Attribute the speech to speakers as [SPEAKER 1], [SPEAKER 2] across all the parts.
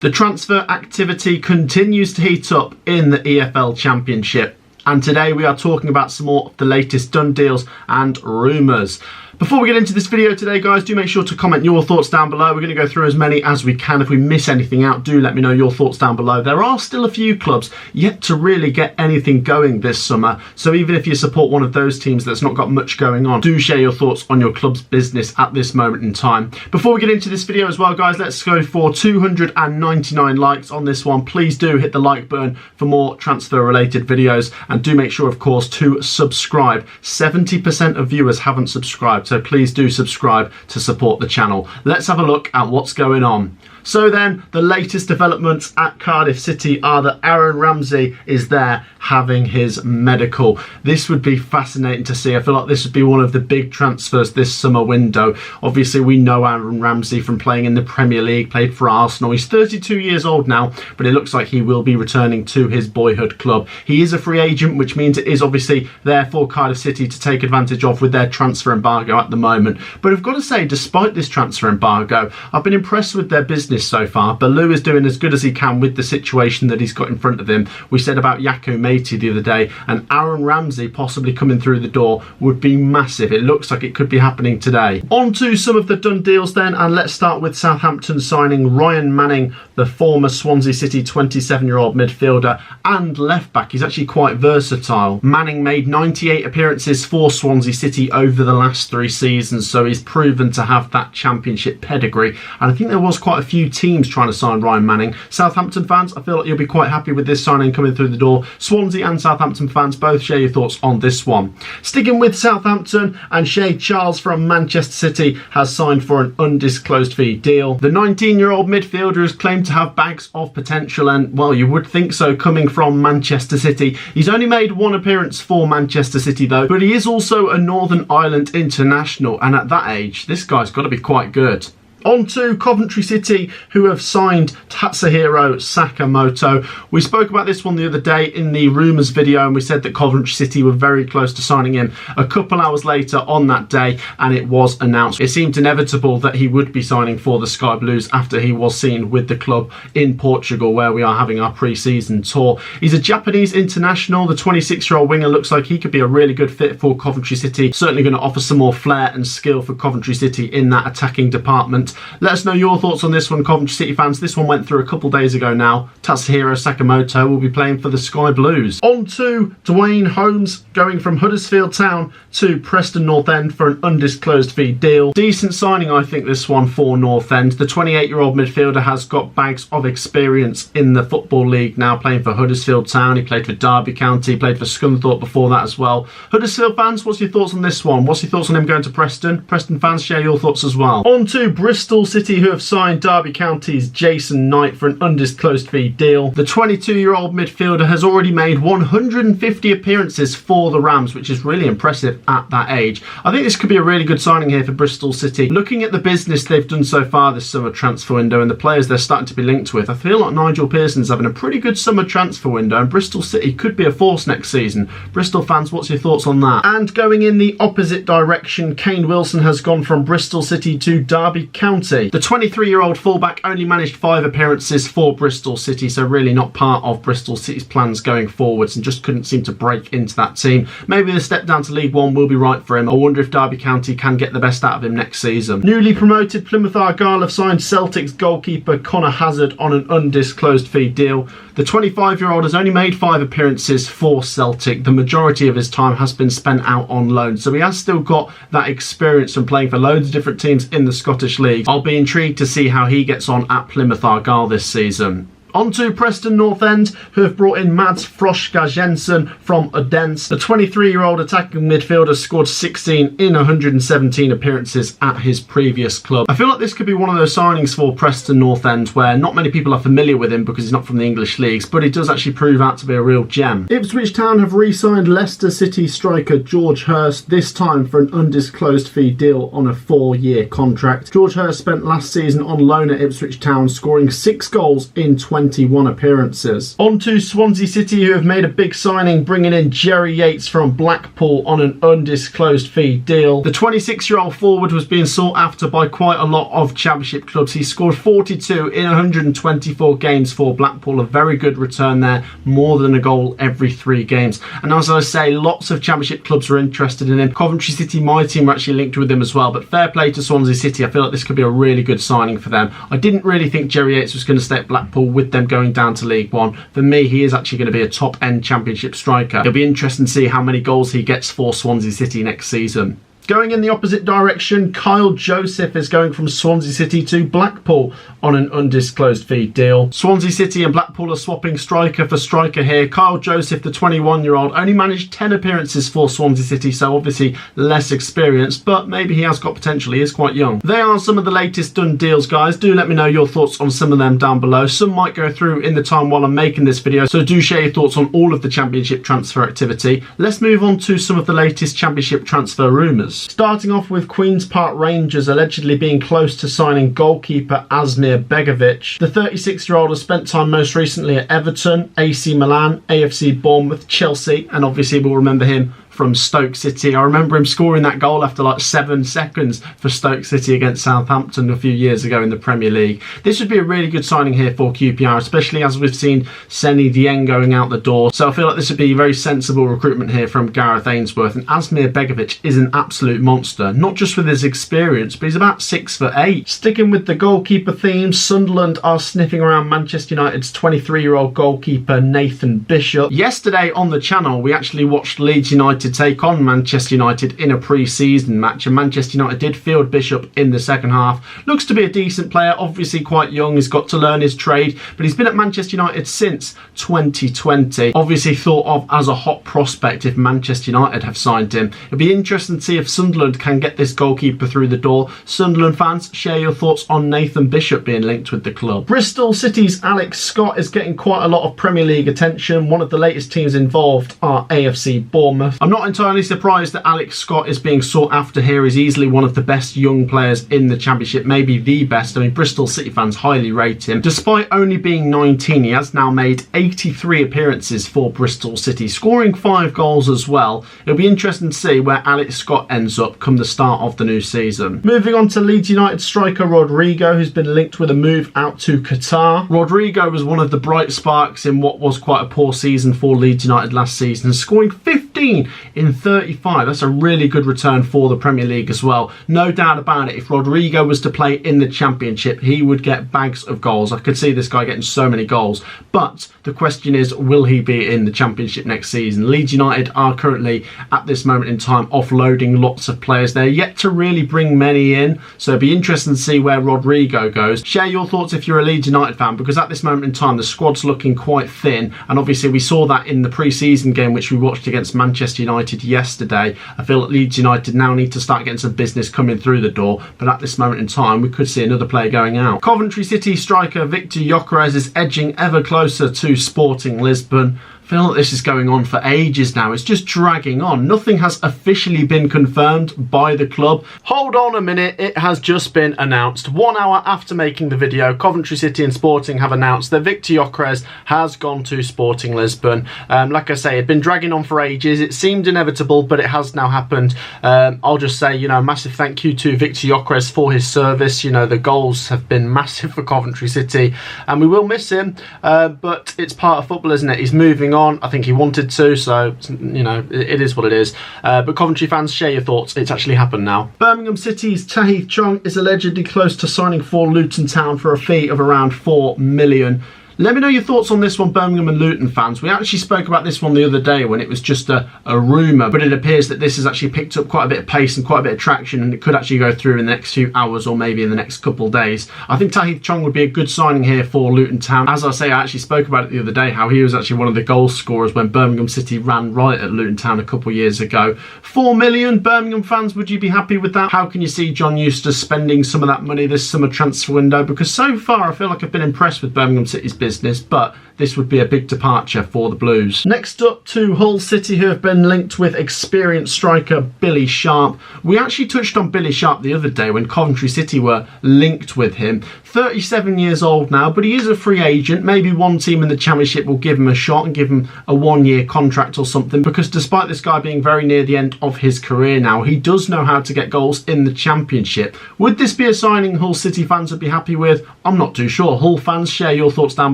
[SPEAKER 1] The transfer activity continues to heat up in the EFL Championship, and today we are talking about some more of the latest done deals and rumours. Before we get into this video today, guys, do make sure to comment your thoughts down below. We're going to go through as many as we can. If we miss anything out, do let me know your thoughts down below. There are still a few clubs yet to really get anything going this summer, so even if you support one of those teams that's not got much going on, do share your thoughts on your club's business at this moment in time. Before we get into this video as well, guys, let's go for 299 likes on this one. Please do hit the like button for more transfer related videos, and do make sure, of course, to subscribe. 70% of viewers haven't subscribed, so please do subscribe to support the channel. Let's have a look at what's going on. So then, the latest developments at Cardiff City are that Aaron Ramsey is there having his medical. This would be fascinating to see. I feel like this would be one of the big transfers this summer window. Obviously, we know Aaron Ramsey from playing in the Premier League, played for Arsenal. He's 32 years old now, but it looks like he will be returning to his boyhood club. He is a free agent, which means it is obviously there for Cardiff City to take advantage of with their transfer embargo at the moment. But I've got to say, despite this transfer embargo, I've been impressed with their business so far. Baloo is doing as good as he can with the situation that he's got in front of him. We said about Gyökeres the other day, and Aaron Ramsey possibly coming through the door would be massive. It looks like it could be happening today. On to some of the done deals then, and let's start with Southampton signing Ryan Manning, the former Swansea City 27-year-old midfielder and left back. He's actually quite versatile. Manning made 98 appearances for Swansea City over the last 3 seasons, so he's proven to have that championship pedigree, and I think there was quite a few teams trying to sign Ryan Manning. Southampton fans, I feel like you'll be quite happy with this signing coming through the door. Swansea and Southampton fans, both share your thoughts on this one. Sticking with Southampton, and Shea Charles from Manchester City has signed for an undisclosed fee deal. The 19-year-old midfielder is claimed to have bags of potential, and well, you would think so coming from Manchester City. He's only made 1 appearance for Manchester City though, but he is also a Northern Ireland international, and at that age, this guy's got to be quite good. On to Coventry City, who have signed Tatsuhiro Sakamoto. We spoke about this one the other day in the rumours video, and we said that Coventry City were very close to signing him a couple hours later on that day, and it was announced. It seemed inevitable that he would be signing for the Sky Blues after he was seen with the club in Portugal, where we are having our pre-season tour. He's a Japanese international. The 26-year-old winger looks like he could be a really good fit for Coventry City. Certainly going to offer some more flair and skill for Coventry City in that attacking department. Let us know your thoughts on this one, Coventry City fans. This one went through a couple days ago now. Tatsuhiro Sakamoto will be playing for the Sky Blues. On to Dwayne Holmes, going from Huddersfield Town to Preston North End for an undisclosed fee deal. Decent signing, I think, this one for North End. The 28-year-old midfielder has got bags of experience in the Football League now, playing for Huddersfield Town. He played for Derby County, played for Scunthorpe before that as well. Huddersfield fans, what's your thoughts on this one? What's your thoughts on him going to Preston? Preston fans, share your thoughts as well. On to Bristol City, who have signed Derby County's Jason Knight for an undisclosed fee deal. The 22-year-old midfielder has already made 150 appearances for the Rams, which is really impressive at that age. I think this could be a really good signing here for Bristol City. Looking at the business they've done so far this summer transfer window and the players they're starting to be linked with, I feel like Nigel Pearson's having a pretty good summer transfer window, and Bristol City could be a force next season. Bristol fans, what's your thoughts on that? And going in the opposite direction, Kane Wilson has gone from Bristol City to Derby County. The 23-year-old fullback only managed 5 appearances for Bristol City, so really not part of Bristol City's plans going forwards, and just couldn't seem to break into that team. Maybe the step down to League One will be right for him. I wonder if Derby County can get the best out of him next season. Newly promoted Plymouth Argyle have signed Celtic's goalkeeper Connor Hazard on an undisclosed fee deal. The 25-year-old has only made 5 appearances for Celtic. The majority of his time has been spent out on loan, so he has still got that experience from playing for loads of different teams in the Scottish League. I'll be intrigued to see how he gets on at Plymouth Argyle this season. On to Preston North End, who have brought in Mads Froska Jensen from Odense. The 23-year-old attacking midfielder scored 16 in 117 appearances at his previous club. I feel like this could be one of those signings for Preston North End where not many people are familiar with him because he's not from the English leagues, but he does actually prove out to be a real gem. Ipswich Town have re-signed Leicester City striker George Hurst, this time for an undisclosed fee deal on a 4-year contract. George Hurst spent last season on loan at Ipswich Town, scoring 6 goals in 20 21 appearances. On to Swansea City, who have made a big signing, bringing in Gyökeres from Blackpool on an undisclosed fee deal. The 26-year-old forward was being sought after by quite a lot of Championship clubs. He scored 42 in 124 games for Blackpool, a very good return there, more than a goal every 3 games. And as I say, lots of Championship clubs are interested in him. Coventry City, my team, are actually linked with him as well, but fair play to Swansea City. I feel like this could be a really good signing for them. I didn't really think Gyökeres was going to stay at Blackpool with them going down to League One. For me, he is actually going to be a top-end Championship striker. It'll be interesting to see how many goals he gets for Swansea City next season. Going in the opposite direction, Kyle Joseph is going from Swansea City to Blackpool on an undisclosed fee deal. Swansea City and Blackpool are swapping striker for striker here. Kyle Joseph, the 21-year-old, only managed 10 appearances for Swansea City, so obviously less experienced, but maybe he has got potential. He is quite young. They are some of the latest done deals, guys. Do let me know your thoughts on some of them down below. Some might go through in the time while I'm making this video, so do share your thoughts on all of the Championship transfer activity. Let's move on to some of the latest Championship transfer rumours. Starting off with Queen's Park Rangers allegedly being close to signing goalkeeper Asmir Begovic. The 36-year-old has spent time most recently at Everton, AC Milan, AFC Bournemouth, Chelsea, and obviously we'll remember him from Stoke City. I remember him scoring that goal after like 7 seconds for Stoke City against Southampton a few years ago in the Premier League. This would be a really good signing here for QPR, especially as we've seen Seny Dieng going out the door. So I feel like this would be a very sensible recruitment here from Gareth Ainsworth. And Asmir Begovic is an absolute monster, not just with his experience, but he's about 6'8". Sticking with the goalkeeper theme, Sunderland are sniffing around Manchester United's 23-year-old goalkeeper Nathan Bishop. Yesterday on the channel, we actually watched Leeds United take on Manchester United in a pre-season match, and Manchester United did field Bishop in the second half. Looks to be a decent player, obviously quite young, he's got to learn his trade, but he's been at Manchester United since 2020. Obviously thought of as a hot prospect if Manchester United have signed him. It'll be interesting to see if Sunderland can get this goalkeeper through the door. Sunderland fans, share your thoughts on Nathan Bishop being linked with the club. Bristol City's Alex Scott is getting quite a lot of Premier League attention. One of the latest teams involved are AFC Bournemouth. I'm not entirely surprised that Alex Scott is being sought after here. He's easily one of the best young players in the Championship, maybe the best. I mean, Bristol City fans highly rate him. Despite only being 19, he has now made 83 appearances for Bristol City, scoring 5 goals as well. It'll be interesting to see where Alex Scott ends up come the start of the new season. Moving on to Leeds United striker Rodrigo, who's been linked with a move out to Qatar. Rodrigo was one of the bright sparks in what was quite a poor season for Leeds United last season, scoring 15 in 35. That's a really good return for the Premier League as well. No doubt about it, if Rodrigo was to play in the Championship, he would get bags of goals. I could see this guy getting so many goals. But the question is, will he be in the Championship next season? Leeds United are currently, at this moment in time, offloading lots of players. They're yet to really bring many in, so it'll be interesting to see where Rodrigo goes. Share your thoughts if you're a Leeds United fan, because at this moment in time, the squad's looking quite thin, and obviously we saw that in the pre-season game which we watched against Manchester United yesterday. I feel that Leeds United now need to start getting some business coming through the door, but at this moment in time we could see another player going out. Coventry City striker Victor Gyökeres is edging ever closer to Sporting Lisbon. I feel like this is going on for ages now. It's just dragging on. Nothing has officially been confirmed by the club. Hold on a minute, it has just been announced. 1 hour after making the video, Coventry City and Sporting have announced that Victor Gyökeres has gone to Sporting Lisbon. Like I say, it had been dragging on for ages. It seemed inevitable, but it has now happened. I'll just say, you know, massive thank you to Victor Gyökeres for his service. You know, the goals have been massive for Coventry City, and we will miss him, but it's part of football, isn't it? He's moving on. I think he wanted to, so, you know, it is what it is. But Coventry fans, share your thoughts. It's actually happened now. Birmingham City's Tahith Chong is allegedly close to signing for Luton Town for a fee of around £4 million. Let me know your thoughts on this one, Birmingham and Luton fans. We actually spoke about this one the other day when it was just a rumour, but it appears that this has actually picked up quite a bit of pace and quite a bit of traction, and it could actually go through in the next few hours or maybe in the next couple of days. I think Tahith Chong would be a good signing here for Luton Town. As I say, I actually spoke about it the other day, how he was actually one of the goal scorers when Birmingham City ran right at Luton Town a couple of years ago. £4 million, Birmingham fans, would you be happy with that? How can you see John Eustace spending some of that money this summer transfer window? Because so far I feel like I've been impressed with Birmingham City's business. business, but this would be a big departure for the Blues. Next up to Hull City, who have been linked with experienced striker Billy Sharp. We actually touched on Billy Sharp the other day when Coventry City were linked with him. 37 years old now, but he is a free agent. Maybe one team in the Championship will give him a shot and give him a one-year contract or something, because despite this guy being very near the end of his career now, he does know how to get goals in the Championship. Would this be a signing Hull City fans would be happy with? I'm not too sure. Hull fans, share your thoughts down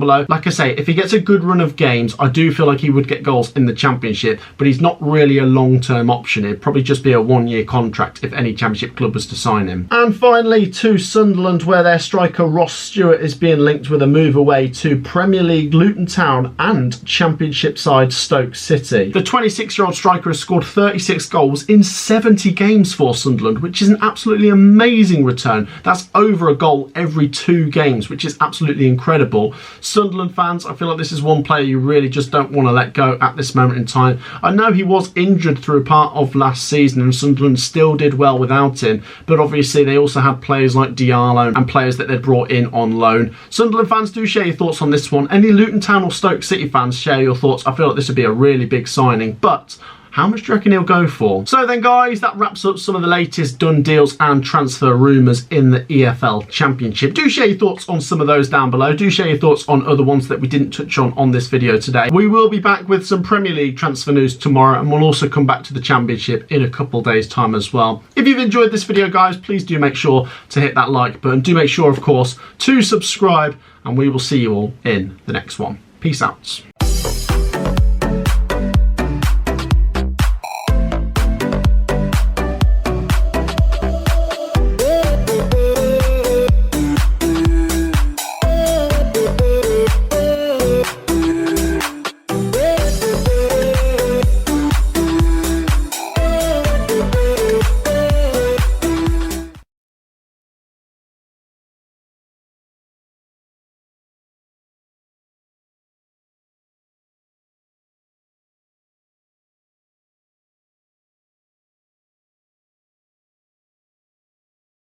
[SPEAKER 1] below. Like I say, if he gets a good run of games, I do feel like he would get goals in the Championship, but he's not really a long-term option. It'd probably just be a one-year contract if any Championship club was to sign him. And finally to Sunderland, where their striker Ross Stewart is being linked with a move away to Premier League Luton Town and Championship side Stoke City. The 26-year-old striker has scored 36 goals in 70 games for Sunderland, which is an absolutely amazing return. That's over a goal every 2 games, which is absolutely incredible. Sunderland fans, I feel like this is one player you really just don't want to let go at this moment in time. I know he was injured through part of last season and Sunderland still did well without him, but obviously they also had players like Diallo and players that they brought in on loan. Sunderland fans, do share your thoughts on this one. Any Luton Town or Stoke City fans, share your thoughts. I feel like this would be a really big signing, but how much do you reckon he'll go for? So then guys, that wraps up some of the latest done deals and transfer rumours in the EFL Championship. Do share your thoughts on some of those down below. Do share your thoughts on other ones that we didn't touch on this video today. We will be back with some Premier League transfer news tomorrow, and we'll also come back to the Championship in a couple days time as well. If you've enjoyed this video guys, please do make sure to hit that like button. Do make sure of course to subscribe, and we will see you all in the next one. Peace out.